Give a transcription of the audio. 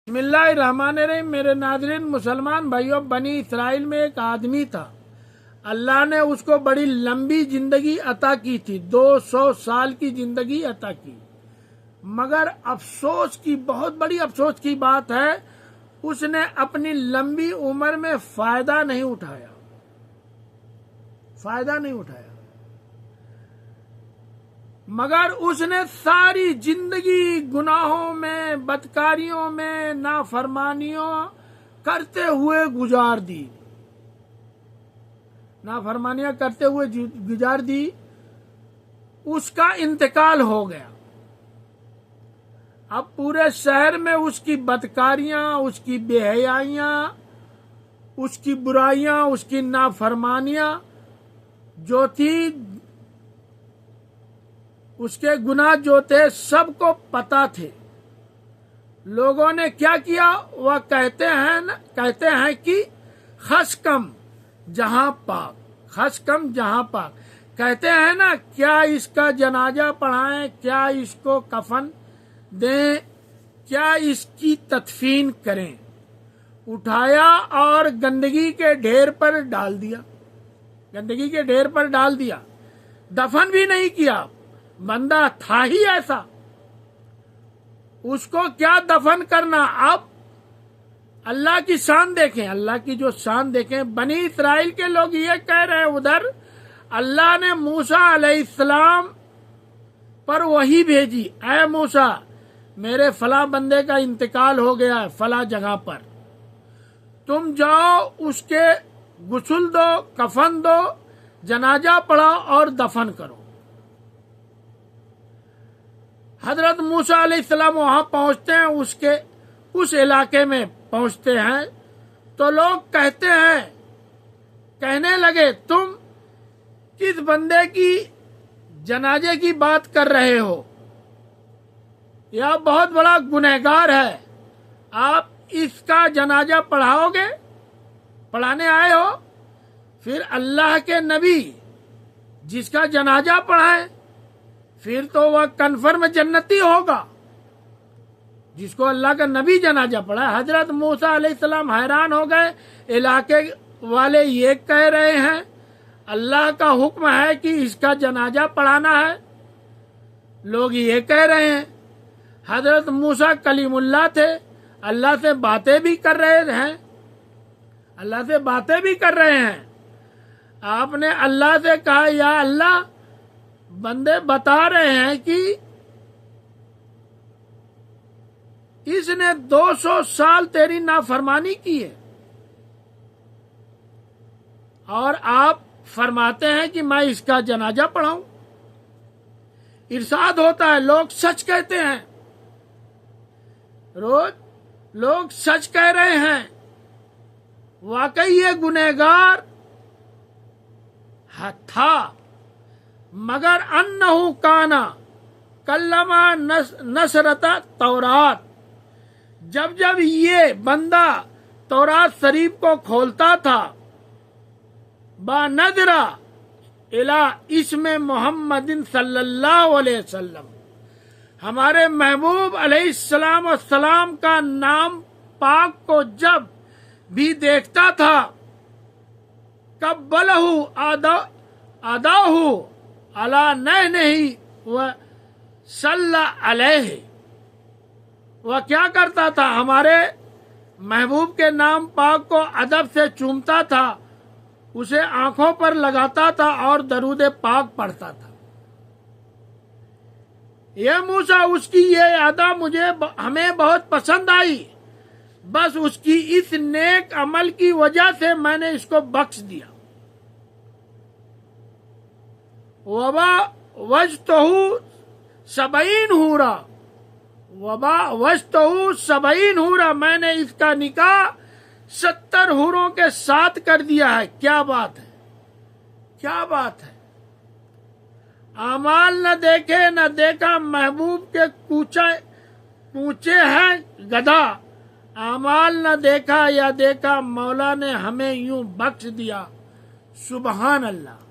بسم اللہ الرحمن الرحیم۔ میرے ناظرین مسلمان بھائیوں، بنی اسرائیل میں ایک آدمی تھا، اللہ نے اس کو بڑی لمبی زندگی عطا کی تھی، 200 سال کی زندگی عطا کی، مگر افسوس کی بہت بڑی افسوس کی بات ہے، اس نے اپنی لمبی عمر میں فائدہ نہیں اٹھایا۔ مگر اس نے ساری زندگی گناہوں میں، بدکاریوں میں، نافرمانیوں کرتے ہوئے گزار دی۔ اس کا انتقال ہو گیا۔ اب پورے شہر میں اس کی بدکاریاں، اس کی بے حیائیاں، اس کی برائیاں، اس کی نافرمانیاں جو تھی، اس کے گناہ جو تھے، سب کو پتا تھے۔ لوگوں نے کیا کیا؟ وہ کہتے ہیں کہ خس کم جہاں پاک، کہتے ہیں نا، کیا اس کا جنازہ پڑھائیں، کیا اس کو کفن دیں، کیا اس کی تدفین کریں؟ اٹھایا اور گندگی کے ڈھیر پر ڈال دیا، دفن بھی نہیں کیا۔ بندہ تھا ہی ایسا، اس کو کیا دفن کرنا؟ اب اللہ کی شان دیکھیں، اللہ کی جو شان دیکھیں۔ بنی اسرائیل کے لوگ یہ کہہ رہے ہیں، ادھر اللہ نے موسیٰ علیہ السلام پر وحی بھیجی، اے موسیٰ، میرے فلاں بندے کا انتقال ہو گیا ہے فلاں جگہ پر، تم جاؤ اس کے غسل دو، کفن دو، جنازہ پڑھاؤ اور دفن کرو۔ حضرت موسیٰ علیہ السلام وہاں پہنچتے ہیں، اس علاقے میں پہنچتے ہیں تو لوگ کہنے لگے، تم کس بندے کی جنازے کی بات کر رہے ہو؟ یہ بہت بڑا گنہگار ہے، آپ اس کا جنازہ پڑھانے آئے ہو؟ پھر اللہ کے نبی جس کا جنازہ پڑھائیں، پھر تو وہ کنفرم جنتی ہوگا، جس کو اللہ کا نبی جنازہ پڑھا۔ حضرت موسیٰ علیہ السلام حیران ہو گئے، علاقے والے یہ کہہ رہے ہیں، اللہ کا حکم ہے کہ اس کا جنازہ پڑھانا ہے، لوگ یہ کہہ رہے ہیں۔ حضرت موسیٰ کلیم اللہ تھے، اللہ سے باتیں بھی کر رہے ہیں۔ آپ نے اللہ سے کہا، یا اللہ، بندے بتا رہے ہیں کہ اس نے 200 سال تیری نافرمانی کی ہے، اور آپ فرماتے ہیں کہ میں اس کا جنازہ پڑھاؤں۔ ارشاد ہوتا ہے، لوگ سچ کہتے ہیں، لوگ سچ کہہ رہے ہیں، واقعی یہ گنہگار تھا، مگر انہو کانا کلما نشرت تورات، جب یہ بندہ تورات شریف کو کھولتا تھا، با نظرہ الی اسم محمد صلی اللہ علیہ وسلم، ہمارے محبوب علیہ السلام کا نام پاک کو جب بھی دیکھتا تھا، قبلہ اداہ علی نہنہ و صلی علیہ، وہ کیا کرتا تھا؟ ہمارے محبوب کے نام پاک کو ادب سے چومتا تھا، اسے آنکھوں پر لگاتا تھا اور درود پاک پڑھتا تھا۔ یہ موسیٰ، اس کی یہ ادا ہمیں بہت پسند آئی، بس اس کی اس نیک عمل کی وجہ سے میں نے اس کو بخش دیا۔ وجتہ 70 حورا، میں نے اس کا نکاح 70 حوروں کے ساتھ کر دیا ہے۔ کیا بات ہے! اعمال نہ دیکھے نہ دیکھا، محبوب کے پوچھے ہیں گدھا، اعمال نہ دیکھا یا دیکھا، مولا نے ہمیں یوں بخش دیا۔ سبحان اللہ۔